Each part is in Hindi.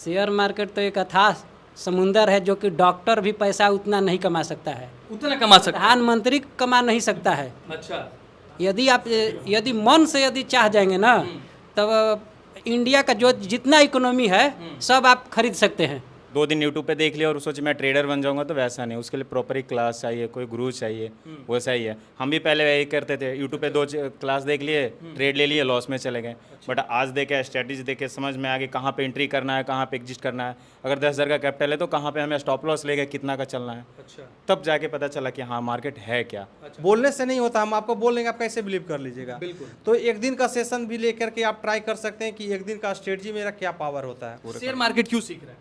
शेयर मार्केट तो एक अथाह समुंदर है जो कि डॉक्टर भी पैसा उतना नहीं कमा सकता है, उतना कमा सकते हैं। प्रधानमंत्री कमा नहीं सकता है। अच्छा। यदि मन से यदि चाह जाएंगे ना, तब इंडिया का जो जितना इकोनॉमी है सब आप खरीद सकते हैं। 2 दिन यूट्यूब पे देख लिया और सोचे मैं ट्रेडर बन जाऊंगा, तो वैसा नहीं। उसके लिए प्रॉपर एक क्लास चाहिए, कोई गुरु चाहिए, वैसा ही है। हम भी पहले यही करते थे, यूट्यूब पे 2 क्लास देख लिए, ट्रेड ले लिए, लॉस में चले गए। बट आज देखे, स्ट्रेटजी देखे, समझ में आ गई कहाँ पे एंट्री करना है, कहाँ पे एग्जिट करना है। अगर 10,000 का कैपिटल है तो कहाँ पे हमें स्टॉप लॉस लेके कितना का चलना है। अच्छा। तब जाके पता चला कि हाँ मार्केट है क्या। बोलने से नहीं होता, हम आपको बोल देंगे, आप कैसे बिलीव कर लीजिएगा। बिल्कुल। तो एक दिन का सेशन भी लेकर के आप ट्राई कर सकते हैं कि एक दिन का स्ट्रेटजी मेरा क्या पावर होता है। शेयर मार्केट क्यों सीख रहे हैं?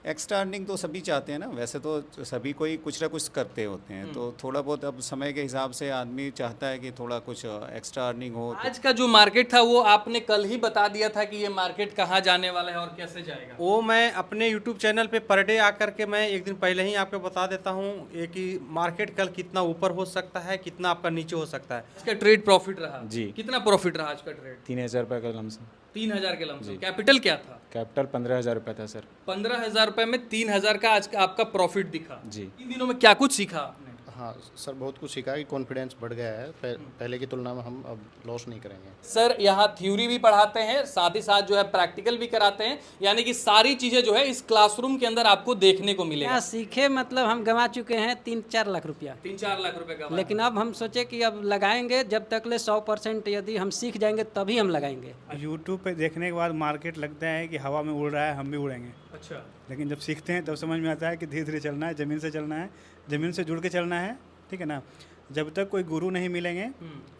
एक्स्ट्रा अर्निंग तो सभी चाहते हैं ना, वैसे तो सभी कोई कुछ ना कुछ करते होते हैं, तो थोड़ा बहुत अब समय के हिसाब से आदमी चाहता है कि थोड़ा कुछ एक्स्ट्रा अर्निंग हो। आज का जो मार्केट था वो आपने कल ही बता दिया था कि ये मार्केट कहाँ जाने वाला है और कैसे जाएगा। वो मैं अपने यूट्यूब चैनल पे पर डे आकर के मैं एक दिन पहले ही आपको बता देता हूँ ये कि मार्केट कल कितना ऊपर हो सकता है, कितना आपका नीचे हो सकता है। इसका ट्रेड प्रॉफिट रहा जी। कितना प्रॉफिट रहा आज का ट्रेड? 3,000 रुपये का लमसम। 3,000 के लमसम। कैपिटल क्या था? कैपिटल 15,000 रुपये था सर। 15,000 रुपए में 3,000 का आज का आपका प्रॉफिट दिखा। जी। 3 दिनों में क्या कुछ सीखा आपने? हाँ सर, बहुत कुछ सीखा कि कॉन्फिडेंस बढ़ गया है। पहले की तुलना में हम अब लॉस नहीं करेंगे। सर यहाँ थ्योरी भी पढ़ाते हैं, साथ ही साथ जो है प्रैक्टिकल भी कराते हैं, यानी कि सारी चीजें जो है इस क्लासरूम के अंदर आपको देखने को मिलेगा। क्या सीखे, मतलब हम गंवा चुके हैं 3-4 लाख रुपया। 3-4 लाख रुपए का। लेकिन अब हम सोचे कि अब लगाएंगे, जब तक ले 100% यदि हम सीख जाएंगे तभी हम लगाएंगे। यूट्यूब पे देखने के बाद मार्केट लगता है कि हवा में उड़ रहा है, हम भी उड़ेंगे। अच्छा। लेकिन जब सीखते हैं तब समझ में आता है कि धीरे धीरे चलना है, ज़मीन से चलना है, ज़मीन से जुड़ के चलना है, ठीक है ना। जब तक कोई गुरु नहीं मिलेंगे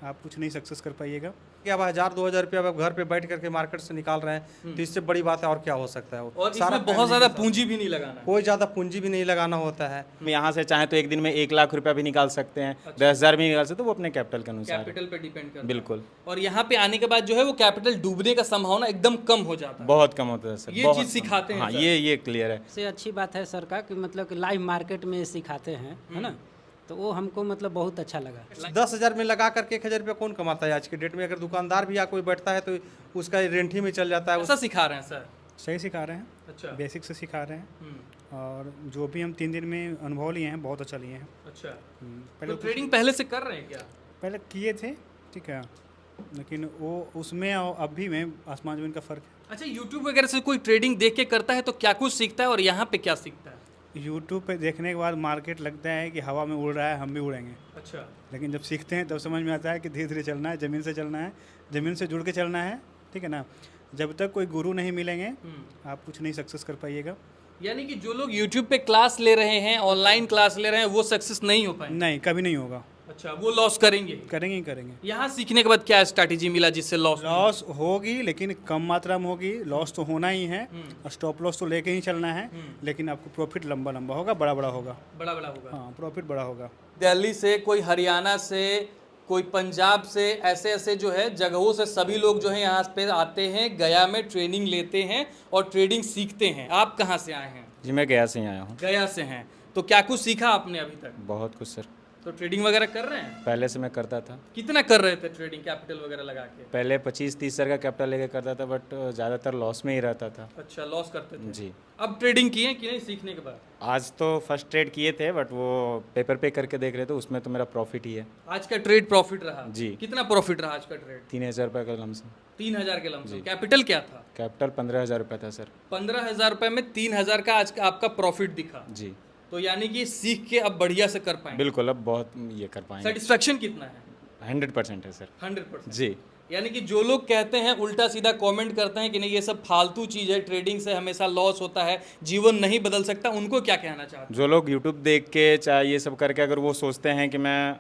आप कुछ नहीं सक्सेस कर पाइएगा। कि अब 1,000-2,000 रुपया आप घर पे बैठ करके मार्केट से निकाल रहे हैं, तो इससे बड़ी बात है और क्या हो सकता है। और इसमें बहुत ज्यादा पूंजी भी नहीं लगाना है। कोई ज़्यादा पूंजी भी नहीं लगाना होता है। हम यहाँ से चाहें तो एक दिन में 1 लाख रुपया भी निकाल सकते हैं, 10,000 भी निकाल सकते हैं, तो वो अपने कैपिटल के अनुसार है। कैपिटल पे डिपेंड करता है। बिल्कुल। और यहाँ पे आने के बाद जो है वो कैपिटल डूबने का संभावना एकदम कम हो जाता है। बहुत कम होता है सर। ये बहुत चीज कम। सिखाते हैं हाँ, सर। ये क्लियर है। से अच्छी बात है सर का कि मतलब कि लाइव मार्केट में सिखाते हैं, है ना, तो वो हमको मतलब बहुत अच्छा लगा। 10,000 में लगा करके 1,000 रुपया कौन कमाता है आज के डेट में। अगर दुकानदार भी या कोई बैठता है तो उसका रेंट ही में चल जाता है। ऐसा सिखा रहे हैं सर? सही सिखा रहे हैं। अच्छा। बेसिक से सिखा रहे हैं और जो भी हम 3 दिन में अनुभव लिए हैं बहुत अच्छा लिए हैं। अच्छा। पहले तो ट्रेडिंग पहले से कर रहे हैं क्या? पहले किए थे, ठीक है, लेकिन वो उसमें और अभी में आसमान ज़मीन का फ़र्क है। अच्छा, यूट्यूब वगैरह से कोई ट्रेडिंग देख के करता है तो क्या कुछ सीखता है और यहाँ पे क्या सीखता है? यूट्यूब पे देखने के बाद मार्केट लगता है कि हवा में उड़ रहा है, हम भी उड़ेंगे। अच्छा। लेकिन जब सीखते हैं तब समझ में आता है कि धीरे धीरे चलना है, ज़मीन से चलना है, ज़मीन से जुड़ के चलना है, ठीक है ना। जब तक कोई गुरु नहीं मिलेंगे आप कुछ नहीं सक्सेस कर पाइएगा। यानी कि जो लोग YouTube पे क्लास ले रहे हैं, ऑनलाइन क्लास ले रहे हैं, वो सक्सेस नहीं हो पाए? नहीं, कभी नहीं होगा। अच्छा, वो लॉस करेंगे? करेंगे ही करेंगे। यहाँ सीखने के बाद क्या स्ट्रैटेजी मिला जिससे लॉस होगी, लेकिन कम मात्रा में होगी। लॉस तो होना ही है, स्टॉप लॉस तो लेके ही चलना है, लेकिन आपको प्रॉफिट लंबा लंबा होगा, बड़ा बड़ा होगा। बड़ा बड़ा होगा। हाँ, प्रॉफिट बड़ा होगा। दिल्ली से, कोई हरियाणा से, कोई पंजाब से, ऐसे ऐसे जो है जगहों से सभी लोग जो है यहाँ पे आते हैं, गया में ट्रेनिंग लेते हैं और ट्रेडिंग सीखते हैं। आप कहाँ से आए हैं? जी, मैं गया से ही आया हूँ। गया से हैं, तो क्या कुछ सीखा आपने अभी तक? बहुत कुछ सर। तो ट्रेडिंग वगैरह कर रहे हैं? पहले से मैं करता था। कितना कर रहे थे ट्रेडिंग, कैपिटल वगैरह लगा के? पहले 25-30 हज़ार का कैपिटल लेके करता था, बट ज़्यादातर लॉस में ही रहता था। अच्छा, लॉस करते थे। जी। अब ट्रेडिंग किए कि नहीं सीखने के बाद? आज तो फर्स्ट ट्रेड किए थे, बट वो पेपर पे करके देख रहे थे, उसमें तो मेरा प्रॉफिट ही है। आज का ट्रेड प्रॉफिट रहा? जी। कितना प्रॉफिट रहा आज का ट्रेड? 3,000 रुपये का लमसम। 3,000 के लमसम। कैपिटल क्या था? कैपिटल 15,000 रुपये था सर। 15,000 रुपए में 3,000 का आज का आपका प्रॉफिट दिखा। जी। तो यानी कि सीख के अब बढ़िया से कर पाएंगे। बिल्कुल, अब बहुत ये कर पाएंगे। सेटिस्फेक्शन कितना है? 100% है सर। 100%। जी। यानी कि जो लोग कहते हैं, उल्टा सीधा कमेंट करते हैं कि नहीं ये सब फालतू चीज़ है, ट्रेडिंग से हमेशा लॉस होता है, जीवन नहीं बदल सकता, उनको क्या कहना चाहते हैं? जो लोग यूट्यूब देख के चाहे ये सब करके अगर वो सोचते हैं कि मैं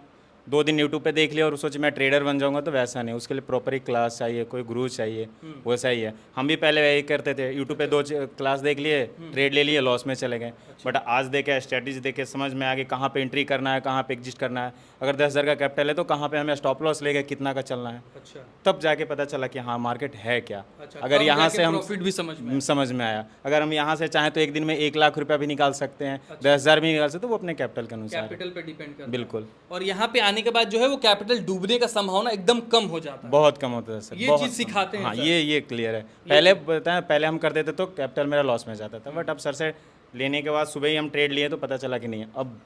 2 दिन यूट्यूब पे देख लिया और सोचे मैं ट्रेडर बन जाऊंगा, तो वैसा नहीं। उसके लिए प्रॉपर एक क्लास चाहिए, कोई गुरु चाहिए, वैसा ही है। हम भी पहले यही करते थे, यूट्यूब पे 2 क्लास देख लिए, ट्रेड ले लिए, लॉस में चले गए। बट आज देखे, स्ट्रेटजी देखे, समझ में आ गई कहाँ पे एंट्री करना है, कहाँ पे एग्जिट करना है। अगर 10,000 का कैपिटल है तो कहाँ पे हमें स्टॉप लॉस लेके कितना का चलना है। अच्छा। तब जाके पता चला कि हाँ मार्केट है क्या। अच्छा, अगर तब यहाँ जाके से हम प्रॉफिट भी समझ में आया। अगर हम यहाँ से चाहें तो एक दिन में 1 लाख रुपया भी निकाल सकते हैं, 10,000 भी निकाल सकते हैं, तो वो अपने कैपिटल के अनुसार है। कैपिटल पे डिपेंड करता है। बिल्कुल। और यहाँ पे आने लगाने के बाद जो है वो कैपिटल डूबने का संभावना एकदम कम हो जाता है। बहुत कम होता है सर, ये बहुत चीज़ कम। सिखाते हैं हाँ, सर। ये क्लियर है। पहले बताएं, पहले हम करते थे तो कैपिटल मेरा लॉस में जाता था, बट अब सर से लेने के बाद सुबह ही हम ट्रेड लिए तो पता चला कि नहीं, अब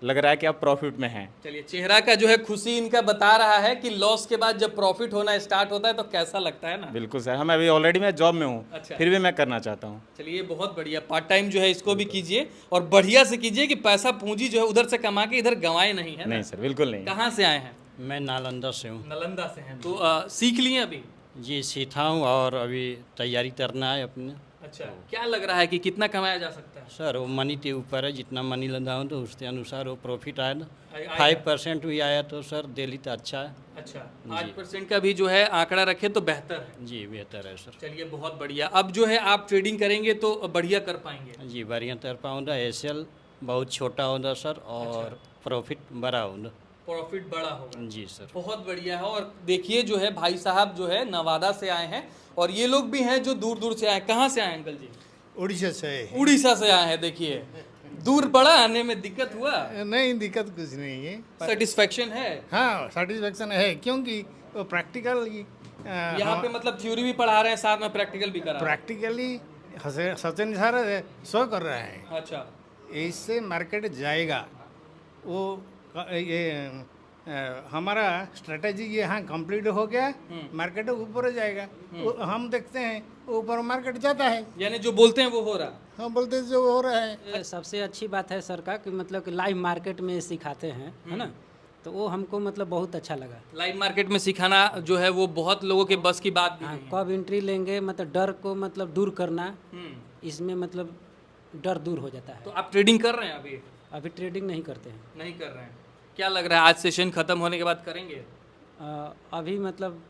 लग रहा है कि अब प्रॉफिट में हैं। चलिए, चेहरा का जो है खुशी इनका बता रहा है कि लॉस के बाद जब प्रॉफिट होना स्टार्ट होता है तो कैसा लगता है ना। बिल्कुल सर, हम अभी ऑलरेडी मैं जॉब में हूँ, अच्छा। फिर भी मैं करना चाहता हूँ। चलिए, बहुत बढ़िया। पार्ट टाइम जो है इसको भी कीजिए और बढ़िया से कीजिए कि पैसा पूंजी जो है उधर से कमा के इधर गंवाए नहीं है ना। नहीं सर, बिल्कुल नहीं। कहाँ से आए हैं? मैं नालंदा से हूँ नालंदा से हैं। तो सीख लिए अभी? जी, सीखा हूँ और अभी तैयारी करना है अपने। अच्छा, क्या लग रहा है कि कितना कमाया जा सकता है? सर वो मनी के ऊपर है, जितना मनी लगाऊँ तो उसके अनुसार वो प्रॉफिट आए ना। आएगा। 5% भी आया तो सर डेली तो अच्छा है। अच्छा, 5% का भी जो है आंकड़ा रखे तो बेहतर है। जी बेहतर है सर। चलिए, बहुत बढ़िया। अब जो है आप ट्रेडिंग करेंगे तो बढ़िया कर पाएंगे। जी बढ़िया तर पाऊँगा। एसएल बहुत छोटा होगा सर और प्रॉफिट बड़ा होगा। प्रॉफिट बड़ा होगा। जी सर। बहुत बढ़िया है। और देखिए जो है भाई साहब जो है नवादा से आए हैं और ये लोग भी हैं जो दूर दूर से आए हैं। कहाँ से आए अंकल जी? उड़ीसा से। उड़ीसा से आए हैं। देखिए, दूर पड़ा, आने में दिक्कत हुआ? नहीं, दिक्कत कुछ नहीं है। सेटिस्फेक्शन है? हाँ, सेटिस्फेक्शन है, क्योंकि वो प्रैक्टिकल यहाँ पे मतलब थ्योरी भी पढ़ा रहे हैं, साथ में प्रैक्टिकल भी करा रहे प्रैक्टिकली सचिन सर शो कर रहे हैं। हैं। अच्छा, इससे मार्केट जाएगा। वो ये हमारा स्ट्रेटेजी यहाँ कंप्लीट हो गया, मार्केट ऊपर जाएगा। वो हम देखते हैं ऊपर मार्केट जाता है, यानी जो बोलते हैं वो हो रहा। हम बोलते हैं जो हो रहा है। ये सबसे अच्छी बात है सर का कि मतलब कि लाइव मार्केट में सिखाते हैं, है ना, तो वो हमको मतलब बहुत अच्छा लगा। लाइव मार्केट में सिखाना जो है वो बहुत लोगों के बस की बात भी हाँ, नहीं है। कब एंट्री लेंगे, मतलब डर को मतलब दूर करना, इसमें मतलब डर दूर हो जाता तो है। आप ट्रेडिंग कर रहे हैं अभी? अभी ट्रेडिंग नहीं करते हैं। नहीं कर रहे हैं। क्या लग रहा है आज सेशन खत्म होने के बाद करेंगे? अभी मतलब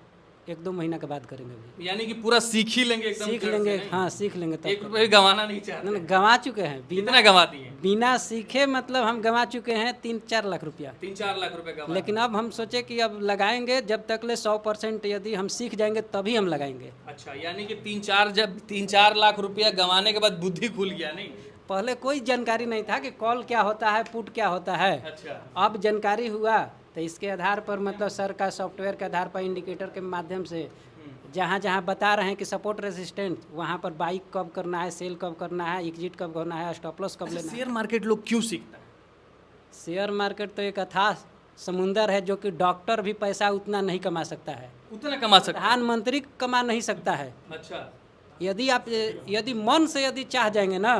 1-2 महीना के बाद करेंगे। अभी यानी कि पूरा सीख ही लेंगे एकदम सीख जड़ से, लेंगे। नहीं? हाँ, सीख लेंगे तब। 1 रुपये गंवाना नहीं चाहते। नहीं, गंवा चुके हैं। कितना गंवा दिए? बिना सीखे मतलब हम गंवा चुके हैं 3-4 लाख रुपया। 3-4 लाख रुपए गंवा। लेकिन अब हम सोचे कि अब लगाएंगे जब तक ले 100% यदि हम सीख जाएंगे तभी हम लगाएंगे। अच्छा, यानी कि 3-4 लाख रुपया गंवाने के बाद बुद्धि खुल गया नहीं? पहले कोई जानकारी नहीं था कि कॉल क्या होता है, पुट क्या होता है। अच्छा, अब जानकारी हुआ तो इसके आधार पर मतलब सर का सॉफ्टवेयर के आधार पर इंडिकेटर के माध्यम से जहाँ जहाँ बता रहे हैं कि सपोर्ट रेजिस्टेंट, वहाँ पर बाइक कब करना है, सेल कब करना है, एग्जिट कब करना है, स्टॉप लॉस कब लेना है। शेयर मार्केट लोग क्यों सीखता है? शेयर मार्केट तो एक अथाह समुंदर है जो कि डॉक्टर भी पैसा उतना नहीं कमा सकता है, उतना कमा सकता है? प्रधानमंत्री कमा नहीं सकता है। अच्छा, यदि मन से यदि चाह जाएंगे ना,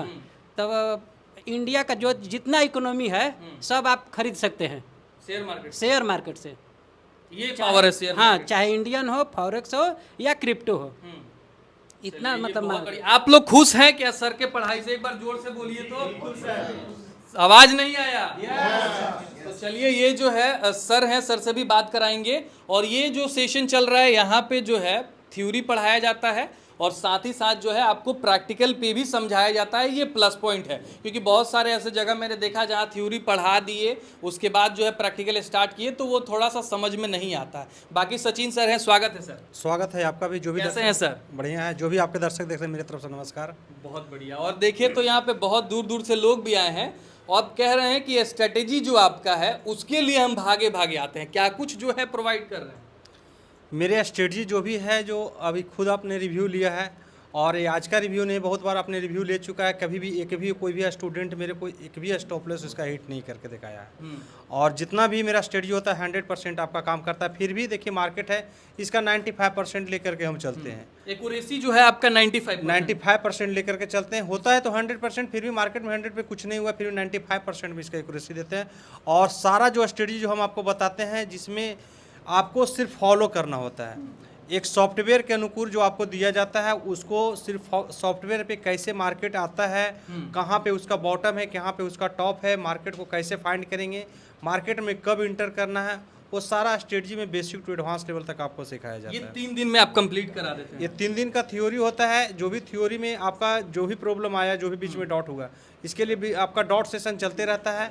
तब इंडिया का जो जितना इकोनॉमी है सब आप खरीद सकते हैं शेयर मार्केट शेयर मार्केट से। ये पावर है शेयर हाँ, मार्केट। चाहे इंडियन हो, फॉरेक्स हो या क्रिप्टो हो, इतना चलिए, ये मतलब बहुत बढ़िया। आप लोग खुश हैं क्या सर के पढ़ाई से? एक बार जोर से बोलिए तो। आवाज नहीं आया? तो चलिए, ये जो है सर हैं, सर से भी बात कराएंगे। और ये जो सेशन चल रहा है यहाँ पे जो है थ्योरी पढ़ाया जाता है और साथ ही साथ जो है आपको प्रैक्टिकल पे भी समझाया जाता है। ये प्लस पॉइंट है, क्योंकि बहुत सारे ऐसे जगह मैंने देखा जहाँ थ्योरी पढ़ा दिए उसके बाद जो है प्रैक्टिकल स्टार्ट किए तो वो थोड़ा सा समझ में नहीं आता है। बाकी सचिन सर हैं, स्वागत है सर। स्वागत है आपका भी। जो भी कैसे हैं सर? बढ़िया है। जो भी आपके दर्शक देख रहे हैं, मेरी तरफ से नमस्कार। बहुत बढ़िया। और देखिए तो यहाँ पे बहुत दूर दूर से लोग भी आए हैं और कह रहे हैं कि स्ट्रेटेजी जो आपका है उसके लिए हम भागे भागे आते हैं। क्या कुछ जो है प्रोवाइड कर रहे हैं? मेरे स्ट्रेटजी जो भी है, जो अभी खुद आपने रिव्यू लिया है, और ये आज का रिव्यू नहीं, बहुत बार आपने रिव्यू ले चुका है। कभी भी एक भी कोई भी स्टूडेंट मेरे को एक भी स्टॉप लॉस उसका हिट नहीं करके दिखाया है। और जितना भी मेरा स्ट्रेटजी होता है 100% आपका काम करता है। फिर भी देखिए मार्केट है, इसका 95% लेकर के हम चलते हैं। एक्यूरेसी जो है आपका 95% लेकर के चलते हैं। होता है तो 100%, फिर भी मार्केट में 100 पे कुछ नहीं हुआ, फिर भी 95% भी इसका एक्यूरेसी देते हैं। और सारा जो स्ट्रेटजी जो हम आपको बताते हैं, जिसमें आपको सिर्फ फॉलो करना होता है। एक सॉफ्टवेयर के अनुकूल जो आपको दिया जाता है, उसको सिर्फ सॉफ्टवेयर पे कैसे मार्केट आता है, कहाँ पे उसका बॉटम है, कहाँ पे उसका टॉप है, मार्केट को कैसे फाइंड करेंगे, मार्केट में कब इंटर करना है, वो सारा स्ट्रेटजी में बेसिक टू एडवांस लेवल तक आपको सिखाया जाता ये है। 3 दिन में आप कंप्लीट करा देते हैं? ये 3 दिन का थ्योरी होता है। जो भी थ्योरी में आपका जो भी प्रॉब्लम आया, जो भी बीच में डाउट होगा, इसके लिए भी आपका डॉट सेशन चलते रहता है।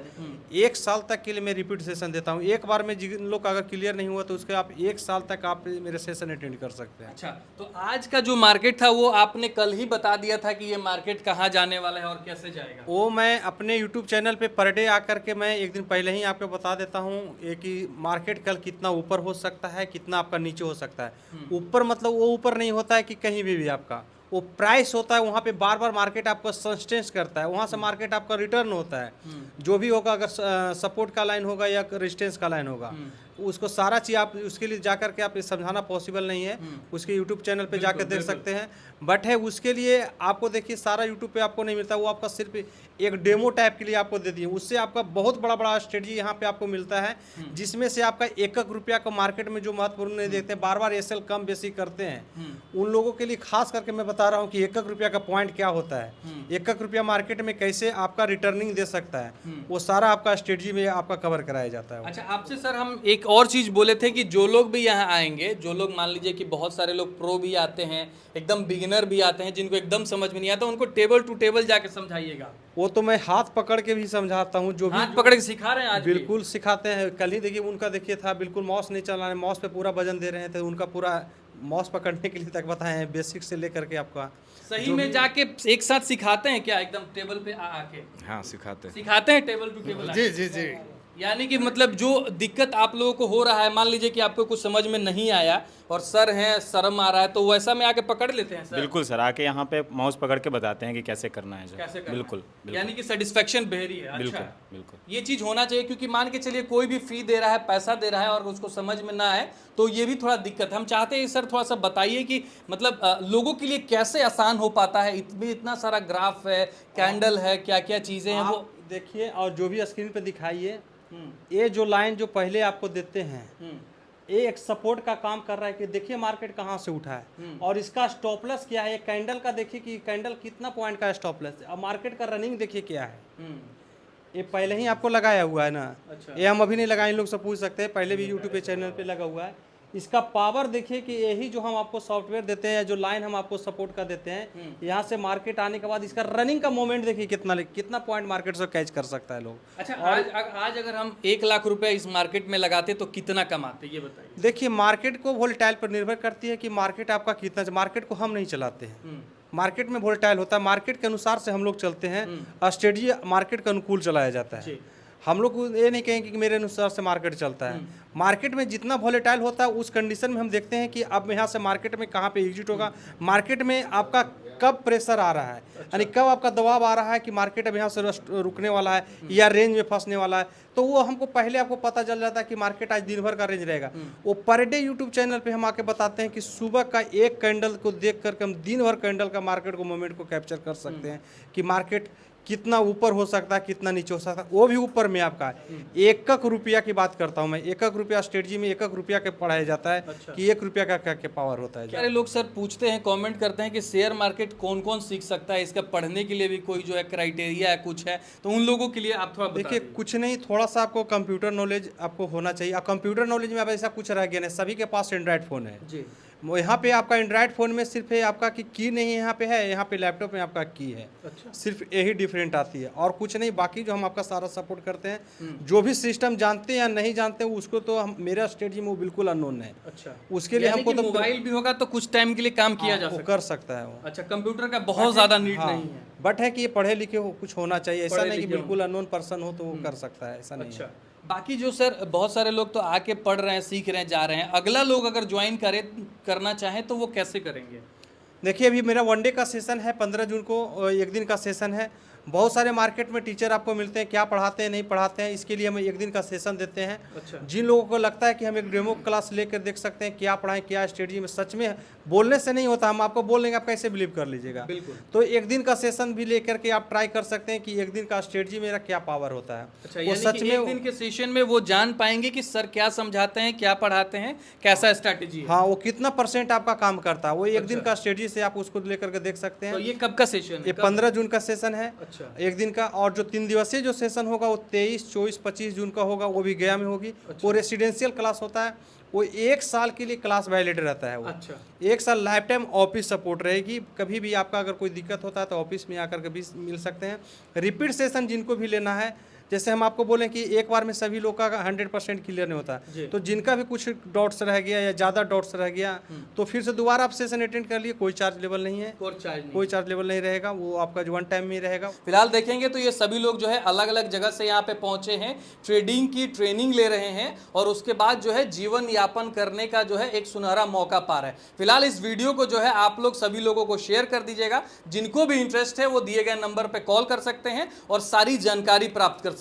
1 साल तक के लिए मैं रिपीट सेशन देता हूँ। एक बार में जिन लोग का अगर क्लियर नहीं हुआ तो उसके आप 1 साल तक आप मेरे सेशन अटेंड कर सकते हैं। अच्छा, तो आज का जो मार्केट था वो आपने कल ही बता दिया था कि ये मार्केट कहाँ जाने वाला है और कैसे जाएगा? वो मैं अपने यूट्यूब चैनल पे पर डे आकर के मैं एक दिन पहले ही आपको बता देता हूँ कि मार्केट कल कितना ऊपर हो सकता है, कितना आपका नीचे हो सकता है। ऊपर मतलब वो ऊपर नहीं होता है कि कहीं भी आपका वो प्राइस होता है, वहाँ पे बार बार मार्केट आपको सस्टेंस करता है, वहाँ से मार्केट आपका रिटर्न होता है। जो भी होगा, अगर सपोर्ट का लाइन होगा या रेजिस्टेंस का लाइन होगा, उसको सारा चीज़ आप उसके लिए जा करके आप समझाना पॉसिबल नहीं है। उसके यूट्यूब चैनल पे जाकर देख सकते हैं। बट है उसके लिए आपको देखिए सारा यूट्यूब पे आपको नहीं मिलता, वो आपका सिर्फ एक डेमो टाइप के लिए आपको दे दिए। उससे आपका बहुत बड़ा बड़ा स्ट्रेटजी यहाँ पे आपको मिलता है, जिसमें से आपका 1-1 रुपया को मार्केट में जो महत्वपूर्ण नहीं देखते, बार बार एसएल कम बेसी करते हैं, उन लोगों के लिए खास करके मैं बता रहा हूँ कि 1-1 रुपया का पॉइंट क्या होता है, 1-1 रुपया मार्केट में कैसे आपका रिटर्निंग दे सकता है, वो सारा आपका स्ट्रेटजी में आपका कवर कराया जाता है। अच्छा, आपसे सर हम एक और चीज बोले थे कि जो लोग भी यहाँ आएंगे, जो लोग मान लीजिए कि बहुत सारे लोग प्रो भी आते हैं, एकदम बिगिनर भी आते हैं, जिनको एकदम समझ में नहीं आता, उनको टेबल टू टेबल जाके समझाइएगा। वो तो मैं हाथ पकड़ के भी समझाता हूँ। जो भी हाथ पकड़ के सिखा रहे हैं आज भी? बिल्कुल सिखाते हैं। कल ही देखिए उनका देखिए था, बिल्कुल माउस नहीं चला रहे, माउस पे पूरा वजन दे रहे थे, उनका पूरा माउस पकड़ने के लिए तक बताए हैं, बेसिक से लेकर के आपका। सही में जाके एक साथ सिखाते हैं क्या, एकदम टेबल पे आके? हाँ, सिखाते हैं टेबल टू टेबल? जी जी जी। यानी कि मतलब जो दिक्कत आप लोगों को हो रहा है, मान लीजिए कि आपको कुछ समझ में नहीं आया और सर हैं, शर्म आ रहा है, तो वैसा में आके पकड़ लेते हैं सर? बिल्कुल सर, आके यहाँ पे माउस पकड़ के बताते हैं कि कैसे करना है। कैसे करना बिल्कुल, है? बिल्कुल। यानी कि सेटिस्फेक्शन बेहरी है। बिल्कुल, अच्छा, बिल्कुल। ये चीज होना चाहिए, क्योंकि मान के चलिए कोई भी फी दे रहा है, पैसा दे रहा है और उसको समझ में ना आए तो ये भी थोड़ा दिक्कत है। हम चाहते हैं सर थोड़ा सा बताइए कि मतलब लोगों के लिए कैसे आसान हो पाता है। इतना सारा ग्राफ है, कैंडल है, क्या क्या चीजें हैं वो देखिए, और जो भी स्क्रीन पे दिखाइए, ये जो लाइन जो पहले आपको देते हैं, ये एक सपोर्ट का काम कर रहा है कि देखिए मार्केट कहाँ से उठा है, और इसका स्टॉपलेस क्या है। कैंडल का देखिए कि कैंडल कितना पॉइंट का स्टॉपलेस है, और मार्केट का रनिंग देखिए क्या है। ये पहले ही आपको लगाया हुआ है ना। अच्छा। ये हम अभी नहीं लगाए, इन लोग से पूछ सकते हैं, पहले भी यूट्यूब पे चैनल पे लगा हुआ है। इसका पावर देखिए कि यही जो हम आपको सॉफ्टवेयर देते हैं, जो लाइन हम आपको सपोर्ट का देते हैं, यहाँ से मार्केट आने के बाद इसका रनिंग का मोमेंट देखिए कितना पॉइंट मार्केट से कैच कर सकता है लोग। अच्छा, आज अगर हम 1 लाख रुपए इस मार्केट में लगाते तो कितना कमाते, ये बताइए। देखिए, मार्केट को वोलेटाइल पर निर्भर करती है कि मार्केट आपका कितना। मार्केट को हम नहीं चलाते हैं, मार्केट में वोलेटाइल होता है, मार्केट के अनुसार से हम लोग चलते हैं। स्ट्रेटजी मार्केट के अनुकूल चलाया जाता है। हम लोग ये नहीं कहेंगे कि मेरे अनुसार से मार्केट चलता है। मार्केट में जितना वोलेटाइल होता है उस कंडीशन में हम देखते हैं कि अब यहाँ से मार्केट में कहाँ पे एग्जिट होगा, मार्केट में आपका कब प्रेशर आ रहा है, यानी कब आपका दबाव आ रहा है कि मार्केट अब यहाँ से रुकने वाला है या रेंज में फंसने वाला है, तो वो हमको पहले आपको पता चल जाता है कि मार्केट आज दिन भर का रेंज रहेगा। वो पर डे यूट्यूब चैनल पे हम आके बताते हैं कि सुबह का एक कैंडल को देख करके हम दिन भर कैंडल का मार्केट को मोमेंट को कैप्चर कर सकते हैं कि मार्केट कितना ऊपर हो सकता है, कितना नीचे हो सकता है। वो भी ऊपर में आपका 1-1 रुपया की बात करता हूँ मैं। 1-1 रुपया स्ट्रेटजी में 1-1 रुपया के पढ़ाया जाता है। अच्छा। कि 1 रुपया का क्या पावर होता है। सारे लोग सर पूछते हैं, कमेंट करते हैं कि शेयर मार्केट कौन कौन सीख सकता है, इसका पढ़ने के लिए भी कोई जो है क्राइटेरिया है, कुछ है, तो उन लोगों के लिए आप थोड़ा देखिए। कुछ नहीं, थोड़ा सा आपको कंप्यूटर नॉलेज आपको होना चाहिए। और कंप्यूटर नॉलेज में अब ऐसा कुछ रह गया नहीं, सभी के पास एंड्रॉइड फ़ोन है जी। यहाँ पे आपका एंड्रॉइड फ़ोन में सिर्फ है आपका की नहीं यहाँ पे है, यहाँ पे लैपटॉप में आपका की है। अच्छा। सिर्फ यही डिफरेंट आती है और कुछ नहीं। बाकी जो हम आपका सारा सपोर्ट करते हैं, जो भी सिस्टम जानते हैं या नहीं जानते हैं उसको तो हम मेरा स्ट्रेटजी में वो बिल्कुल अननोन है। अच्छा। उसके लिए हमको तो मोबाइल भी होगा तो कुछ टाइम के लिए काम किया जा कर सकता है वो। अच्छा, कंप्यूटर का बहुत ज़्यादा नीड नहीं है, बट है कि ये पढ़े लिखे हो, कुछ होना चाहिए। ऐसा नहीं कि बिल्कुल अननोन पर्सन हो तो वो कर सकता है, ऐसा नहीं है। बाकी जो सर बहुत सारे लोग तो आके पढ़ रहे हैं, सीख रहे हैं, जा रहे हैं, अगला लोग अगर ज्वाइन करना चाहें तो वो कैसे करेंगे? देखिए, अभी मेरा 1 डे का सेशन है, 15 जून को 1 दिन का सेशन है। बहुत सारे मार्केट में टीचर आपको मिलते हैं, क्या पढ़ाते हैं नहीं पढ़ाते हैं, इसके लिए हम 1 दिन का सेशन देते हैं। अच्छा। जिन लोगों को लगता है कि हम एक डेमो क्लास लेकर देख सकते हैं क्या पढ़ाएं, क्या स्ट्रेटजी में, सच में बोलने से नहीं होता, हम आपको बोल देंगे, आप कैसे बिलीव कर लीजिएगा। बिल्कुल। तो 1 दिन का सेशन भी लेकर के आप ट्राई कर सकते हैं कि 1 दिन का स्ट्रेटजी मेरा क्या पावर होता है। अच्छा, वो सच में 1 दिन के सेशन में वो जान पाएंगे कि सर क्या समझाते हैं, क्या पढ़ाते हैं, कैसा स्ट्रैटेजी है। हाँ, वो कितना % आपका काम करता है, वो 1 दिन का स्ट्रेटजी से आप उसको लेकर के देख सकते हैं। तो ये कब का सेशन है? ये 15 जून का सेशन है, अच्छा। एक दिन का। और जो 3 दिवसीय जो सेशन होगा वो 23, 24, 25 जून का होगा, वो भी गया में होगी। वो रेसिडेंशियल क्लास होता है, वो 1 साल के लिए क्लास वैलिड रहता है। वो अच्छा। 1 साल लाइफ टाइम ऑफिस सपोर्ट रहेगी। कभी भी आपका अगर कोई दिक्कत होता है तो ऑफिस में आकर के भी मिल सकते हैं। रिपीट सेशन जिनको भी लेना है, जैसे हम आपको बोलें कि एक बार में सभी लोग का 100% क्लियर नहीं होता, तो जिनका भी कुछ डाउट्स रह गया या ज़्यादा डाउट्स रह गया तो फिर से दोबारा आप सेशन अटेंड कर लिए, कोई चार्ज लेवल नहीं है, कोई चार्ज लेवल नहीं रहेगा, वो आपका जो 1 टाइम में ही रहेगा। फिलहाल देखेंगे तो ये सभी लोग जो है अलग अलग जगह से यहाँ पे पहुंचे हैं, ट्रेडिंग की ट्रेनिंग ले रहे हैं और उसके बाद जो है जीवन यापन करने का जो है एक सुनहरा मौका पा रहे हैं। फिलहाल इस वीडियो को जो है आप लोग सभी लोगों को शेयर कर दीजिएगा। जिनको भी इंटरेस्ट है वो दिए गए नंबर पर कॉल कर सकते हैं और सारी जानकारी प्राप्त कर